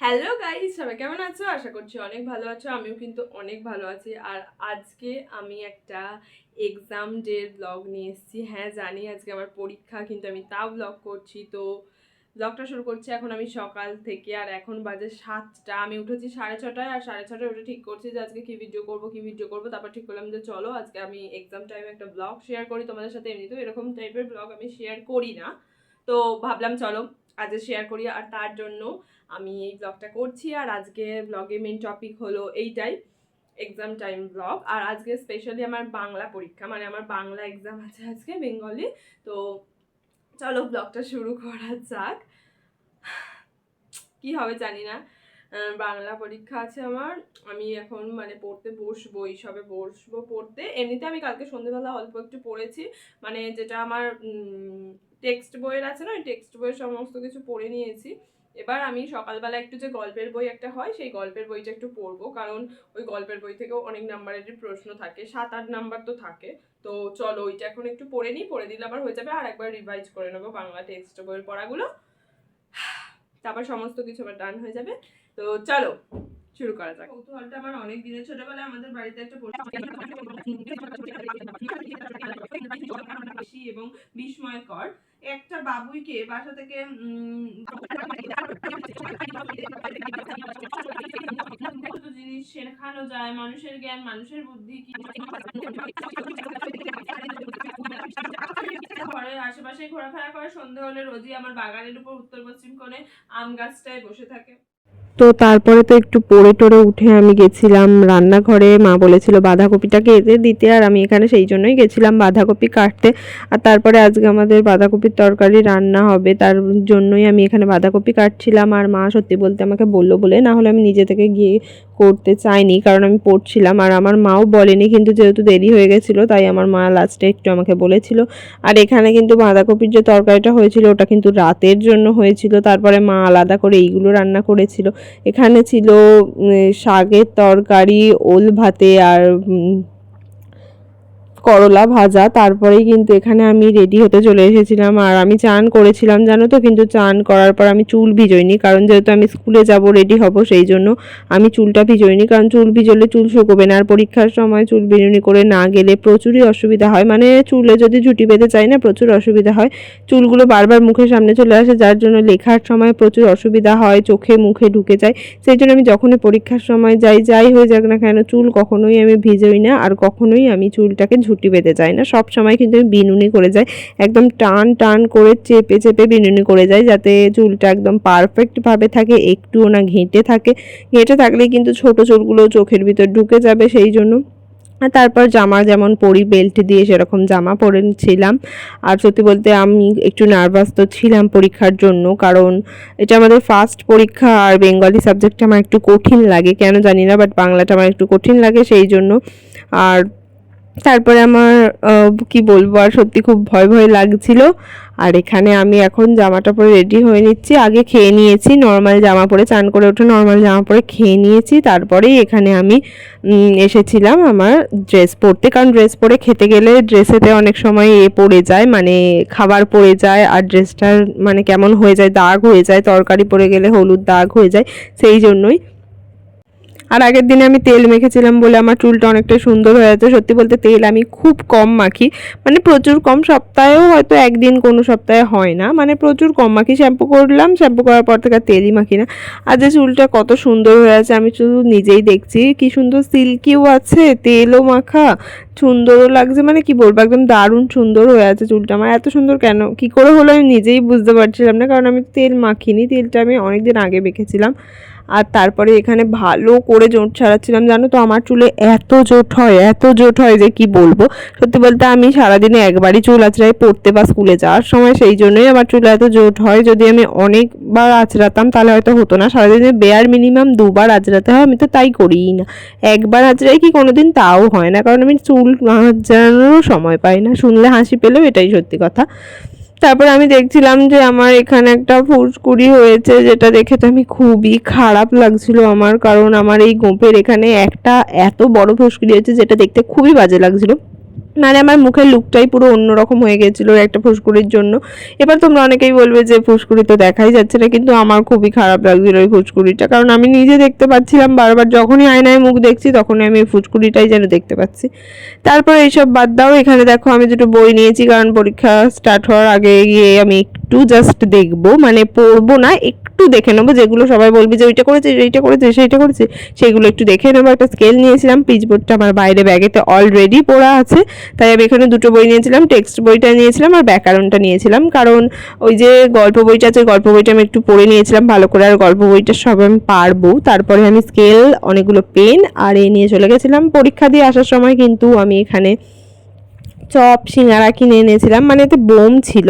Hello guys, সবাই কেমন আছো? আশা করছি অনেক ভালো আছো। আমিও কিন্তু অনেক ভালো আছি। আর আজকে আমি একটা এক্সাম ডের ব্লগ নিয়ে এসেছি। হ্যাঁ জানি আজকে আমার পরীক্ষা, কিন্তু আমি তাও ব্লগ করছি। তো ব্লগটা শুরু করছি এখন আমি সকাল থেকে। আর এখন বাজে 7টা। আমি উঠেছি 6:30টায়, আর 6:30টায় উঠে ঠিক করছি যে আজকে কি ভিডিও করবো। তারপর ঠিক করলাম যে চলো আজকে আমি এক্সাম টাইমে একটা ব্লগ শেয়ার করি তোমাদের সাথে। এমনিতেও এরকম টাইপের ব্লগ আমি শেয়ার করি না, তো ভাবলাম চলো আজকে শেয়ার করি। আর তার জন্য আমি এই ব্লগটা করছি। আর আজকে ব্লগের মেন টপিক হলো এইটাই, এক্সাম টাইম ব্লগ। আর আজকে স্পেশালি আমার বাংলা পরীক্ষা, মানে আমার বাংলা এক্সাম আছে আজকে, বেঙ্গলি। তো চলো ব্লগটা শুরু করা যাক। কি হবে জানি না, বাংলা পরীক্ষা আছে আমার। আমি এখন মানে পড়তে বসবো, এইসবে বসবো পড়তে। এমনিতে আমি কালকে সন্ধ্যেবেলা অল্প একটু পড়েছি, মানে যেটা আমার টেক্সট বইয়ের আছে না, ওই টেক্সট বইয়ের সমস্ত কিছু পড়ে নিয়েছি। এবার আমি সকালবেলা একটু যে গল্পের বই একটা হয়, সেই গল্পের বইটা একটু পড়বো, কারণ ওই গল্পের বই থেকেও অনেক নাম্বারেরই প্রশ্ন থাকে, 7-8 নাম্বার তো থাকে। তো চলো ওইটা এখন একটু পড়ে নিই, পড়ে দিলে আবার হয়ে যাবে। আর একবার রিভাইজ করে নেবো বাংলা টেক্সট বইয়ের পড়াগুলো, তারপর সমস্ত কিছু আবার ডান হয়ে যাবে। তো চলো শুরু করা যাক। কৌতূহলটা আমার অনেক দিনের, ছোটবেলায় আমাদের বাড়িতে একটা বেশি এবং বিস্ময়কর একটা বাবুইকে বাসা থেকে জিনিস শেখানো যায়, মানুষের জ্ঞান, মানুষের বুদ্ধি কি ঘরের আশেপাশে ঘোরাফেরা করে। সন্ধ্যে হলে রোজই আমার বাগানের উপর উত্তর পশ্চিম কোণে আম গাছটায় বসে থাকে। তো তারপরে তো একটু পড়ে টরে উঠে আমি গেছিলাম রান্নাঘরে। মা বলেছিল বাঁধাকপিটা কেটে দিতে, আর আমি এখানে সেই জন্যই গেছিলাম বাঁধাকপি কাটতে। আর তারপরে আজকে আমাদের বাঁধাকপির তরকারি রান্না হবে, তার জন্যই আমি এখানে বাঁধাকপি কাটছিলাম। আর মা সত্যি বলতে আমাকে বললো বলে, না হলে আমি নিজে থেকে গিয়ে করতে চাইনি, কারণ আমি পড়ছিলাম। আর আমার মাও বলেনি, কিন্তু যেহেতু দেরি হয়ে গেছিলো তাই আমার মা লাস্টে একটু আমাকে বলেছিল। আর এখানে কিন্তু বাঁধাকপির যে তরকারিটা হয়েছিল ওটা কিন্তু রাতের জন্য হয়েছিল, তারপরে মা আলাদা করে এইগুলো রান্না করেছিল। এখানে ছিল শাকের তরকারি, ওল ভাতে, আর করলা ভাজা। তারপরেই কিন্তু এখানে আমি রেডি হতে চলে এসেছিলাম। আর আমি চান করেছিলাম জানো তো, কিন্তু চান করার পর আমি চুল ভিজোইনি, কারণ যেহেতু আমি স্কুলে যাব রেডি হব, সেই জন্য আমি চুলটা ভিজোইনি। কারণ চুল ভিজলে চুল শুকোবে না, আর পরীক্ষার সময় চুল বিনুনি করে না গেলে প্রচুরই অসুবিধা হয়। মানে চুলে যদি ঝুঁটি বেঁধে চাই না, প্রচুর অসুবিধা হয়। চুলগুলো বারবার মুখের সামনে চলে আসে, যার জন্য লেখার সময় প্রচুর অসুবিধা হয়, চোখে মুখে ঢুকে যায়। সেই জন্য আমি যখনই পরীক্ষার সময় যাই হয়ে যাক না কেন, চুল কখনোই আমি ভিজোই না। আর কখনোই আমি চুলটাকে ঝুঁটি বেঁধে যায় না, সব সময় কিন্তু আমি বিনুনি করে যাই, একদম টান টান করে চেপে চেপে বিনুনি করে যাই, যাতে চুলটা একদম পারফেক্টভাবে থাকে, একটুও না ঘেঁটে থাকে। ঘেঁটে থাকলে কিন্তু ছোট চুলগুলো চোখের ভিতর ঢুকে যাবে, সেই জন্য। আর তারপর জামা যেমন পরি বেল্ট দিয়ে, সেরকম জামা পরেছিলাম। আর সত্যি বলতে আমি একটু নার্ভাস তো ছিলাম পরীক্ষার জন্য, কারণ এটা আমাদের ফার্স্ট পরীক্ষা। আর বেঙ্গলি সাবজেক্টটা আমার একটু কঠিন লাগে, কেন জানি না, বাট বাংলাটা আমার একটু কঠিন লাগে, সেই জন্য। আর তারপরে আমার কি বলবো, আর সত্যি খুব ভয় ভয় লাগছিল। আর এখানে আমি এখন জামাটা পরে রেডি হয়ে নিচ্ছি। আগে খেয়ে নিয়েছি, নর্মাল জামা পরে, চান করে উঠে নর্মাল জামা পরে খেয়ে নিয়েছি। তারপরেই এখানে আমি এসেছিলাম আমার ড্রেস পরতে, কারণ ড্রেস পরে খেতে গেলে ড্রেসেতে অনেক সময় পড়ে যায়, মানে খাবার পড়ে যায়, আর ড্রেসটার মানে কেমন হয়ে যায়, দাগ হয়ে যায়, তরকারি পড়ে গেলে হলুদ দাগ হয়ে যায়, সেই জন্যই। আর আগের দিনে আমি তেল মেখেছিলাম বলে আমার চুলটা অনেকটাই সুন্দর হয়ে আছে। সত্যি বলতে তেল আমি খুব কম মাখি, মানে প্রচুর কম, সপ্তাহেও হয়তো একদিন, কোনো সপ্তাহে হয় না, মানে প্রচুর কম মাখি। শ্যাম্পু করলাম, শ্যাম্পু করার পর থেকে তেলই মাখি না। আর যে চুলটা কত সুন্দর হয়ে আছে, আমি শুধু নিজেই দেখছি, কি সুন্দর সিল্কিও আছে, তেলও মাখা, সুন্দরও লাগছে, মানে কি বলবো, একদম দারুণ সুন্দর হয়ে আছে চুলটা আমার। এত সুন্দর কেন, কি করে হলো আমি নিজেই বুঝতে পারছিলাম না, কারণ আমি তেল মাখিনি, তেলটা আমি অনেকদিন আগে মেখেছিলাম। আর তারপরে এখানে ভালো করে জোট ছাড়াচ্ছিলাম। জানো তো আমার চুলে এত জোট হয়, এত জোট হয় যে কি বলবো। সত্যি বলতে আমি সারাদিনে একবারই চুল আঁচড়াই, পড়তে বা স্কুলে যাওয়ার সময়, সেই জন্যই আমার চুলে এত জোট হয়। যদি আমি অনেকবার আঁচড়াতাম তাহলে হয়তো হতো না। সারাদিনে বেয়ার মিনিমাম 2বার আঁচড়াতে হয়, আমি তো তাই করিই না। একবার আঁচড়াই কি কোনোদিন, তাও হয় না, কারণ আমি চুল আঁচড়ানোরও সময় পাই না। শুনলে হাসি পেলেও এটাই সত্যি কথা। তারপরে আমি দেখছিলাম যে আমার এখানে একটা ফুসকুড়ি হয়েছে, যেটা দেখে তো আমি খুবই খারাপ লাগছিল আমার, কারণ আমার এই গোঁপের এখানে একটা এত বড় ফুসকুড়ি হয়েছে, যেটা দেখতে খুবই বাজে লাগছিল। মানে আমার মুখের লুকটাই পুরো অন্যরকম হয়ে গেছিলো একটা ফুসকুড়ির জন্য। এবার তোমরা অনেকেই বলবে যে ফুসকুড়ি তো দেখাই যাচ্ছে না, কিন্তু আমার খুবই খারাপ লাগছিল ওই ফুসকুড়িটা, কারণ আমি নিজে দেখতে পাচ্ছিলাম বারবার, যখনই আয়নায় মুখ দেখছি তখনই আমি ফুসকুড়িটাই যেন দেখতে পাচ্ছি। তারপর এইসব বাদ দাও, এখানে দেখো আমি দুটো বই নিয়েছি, কারণ পরীক্ষা স্টার্ট হওয়ার আগে গিয়ে আমি একটু জাস্ট দেখবো, মানে পড়বো না, একটু দেখে নেবো, যেগুলো সবাই বলবে যে ওইটা করেছে এইটা করেছে সেইটা করেছে সেগুলো একটু দেখে নেবো। একটা স্কেল নিয়েছিলাম, পিচবোর্ডটা আমার বাইরে ব্যাগেতে অলরেডি পড়া আছে, তাই আমি এখানে দুটো বই নিয়েছিলাম, টেক্সট বইটা নিয়েছিলাম আর ব্যাকরণটা নিয়েছিলাম, কারণ ওই যে গল্প বইটা আছে, গল্প বইটা আমি একটু পড়ে নিয়েছিলাম ভালো করে, আর গল্প বইটা সব আমি পারবো। তারপরে আমি স্কেল, অনেকগুলো পেন আর এ নিয়ে চলে গেছিলাম। পরীক্ষা দিয়ে আসার সময় কিন্তু আমি এখানে চপ সিঙ্গারা কিনে এনেছিলাম, মানে এতে বোম ছিল,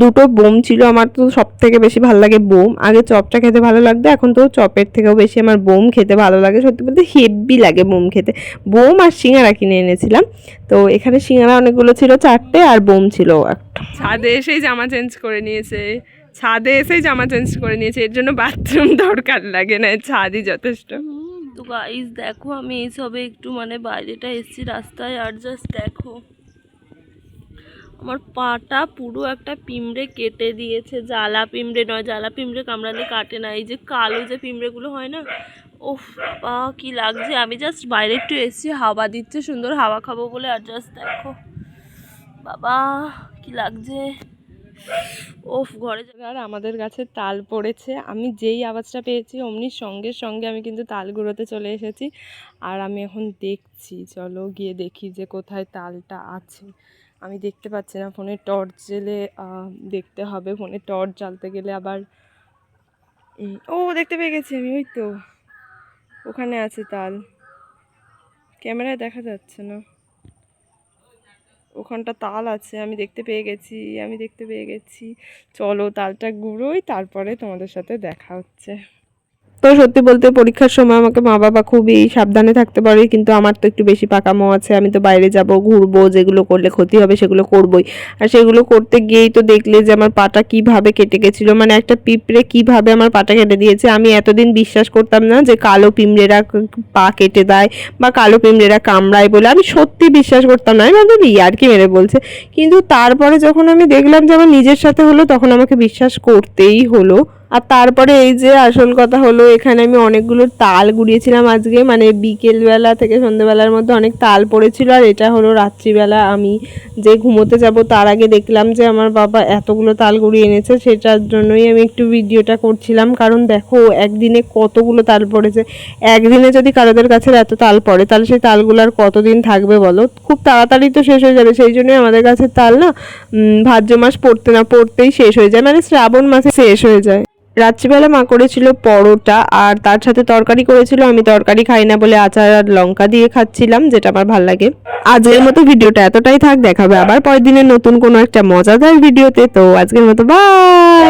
দুটো বোম ছিল। আমার তো সব থেকে বেশি ভালো লাগে বোম, আগে চপটা খেতে ভালো লাগতো, এখন তো চপের থেকেও বেশি আমার বোম খেতে ভালো লাগে, সত্যি বলতে হেভি লাগে বোম খেতে। বোম আর সিঙ্গারা কিনে এনেছিলাম। তো এখানে সিঙ্গারা অনেকগুলো ছিল, 4টে, আর বোম ছিল একটা। ছাদে এসেই জামা চেঞ্জ করে নিয়েছে, এর জন্য বাথরুম দরকার লাগে না, ছাদই যথেষ্ট। তো গাইস দেখো, আমি এইসবে একটু মানে বাইরেটা এসেছি রাস্তায়, আর জাস্ট দেখো আমার পাটা পুরো একটা পিঁমড়ে কেটে দিয়েছে। জ্বালা পিঁমড়ে নয়, জ্বালা পিঁমড়ে কামড়ালে কাটে না, এই যে কালো যে পিঁমড়েগুলো হয় না, ওফ বাবা কি লাগছে। আমি জাস্ট বাইরে একটু এসেছি, হাওয়া দিচ্ছে, সুন্দর হাওয়া খাবো বলে, আর জাস্ট দেখো বাবা কি লাগছে, ওফ ঘরে। আর আমাদের গাছে তাল পড়েছে, আমি যেই আওয়াজটা পেয়েছি অমনি সঙ্গে সঙ্গে আমি কিন্তু তাল গুঁড়োতে চলে এসেছি, আর আমি এখন দেখছি, চলো গিয়ে দেখি যে কোথায় তালটা আছে। আমি দেখতে পাচ্ছি না, ফোনে টর্চ জ্বেলে দেখতে হবে, ফোনে টর্চ জ্বালতে গেলে আবার ও দেখতে পেয়ে গেছি আমি, ওই তো ওখানে আছে তাল, ক্যামেরায় দেখা যাচ্ছে না, ওখানটা তাল আছে, আমি দেখতে পেয়ে গেছি। চলো তালটা গুঁড়োই, তারপরে তোমাদের সাথে দেখা হচ্ছে। তো সত্যি বলতে পরীক্ষার সময় আমাকে মা বাবা খুবই সাবধানে থাকতে পারে, কিন্তু আমার তো একটু বেশি পাকামো আছে, আমি তো বাইরে যাব, ঘুরবো, যেগুলো করলে ক্ষতি হবে সেগুলো করবই। আর সেগুলো করতে গিয়েই তো দেখলে যে আমার পাটা কিভাবে কেটে গেছিলো, মানে একটা পিঁপড়ে কিভাবে আমার পাটা কেটে দিয়েছে। আমি এতদিন বিশ্বাস করতাম না যে কালো পিঁপড়েরা পা কেটে দেয় বা কালো পিঁপড়েরা কামড়ায় বলে, আমি সত্যি বিশ্বাস করতাম না, আমি ভাবতাম ইয়ার্কি মেরে বলছে। কিন্তু তারপরে যখন আমি দেখলাম যে আমার নিজের সাথে হলো, তখন আমাকে বিশ্বাস করতেই হলো। আর তারপরে এই যে আসল কথা হলো, এখানে আমি অনেকগুলো তাল গুড়িয়েছিলাম আজকে, মানে বিকেলবেলা থেকে সন্ধ্যেবেলার মধ্যে অনেক তাল পড়েছিল। আর এটা হলো রাত্রিবেলা আমি যে ঘুমোতে যাব তার আগে দেখলাম যে আমার বাবা এতগুলো তাল গুড়িয়ে এনেছে, সেটার জন্যই আমি একটু ভিডিওটা করছিলাম। কারণ দেখো একদিনে কতগুলো তাল পড়েছে, একদিনে যদি কারোদের কাছে এত তাল পড়ে তাহলে সেই তালগুলো আর কতদিন থাকবে বলো, খুব তাড়াতাড়ি তো শেষ হয়ে যাবে। সেই জন্যই আমাদের কাছে তাল না ভাদ্র মাস পড়তেই শেষ হয়ে যায়, মানে শ্রাবণ মাসে শেষ হয়ে যায়। রাত্রিবেলা মা করেছিল পরোটা, আর তার সাথে তরকারি করেছিল, আমি তরকারি খাই না বলে আচার আর লঙ্কা দিয়ে খাচ্ছিলাম, যেটা আমার ভালো লাগে। আজকের মতো ভিডিওটা এতটাই থাক, দেখাবে আবার পরের দিনের নতুন কোনো একটা মজাদার ভিডিওতে। তো আজকের মতো বাই।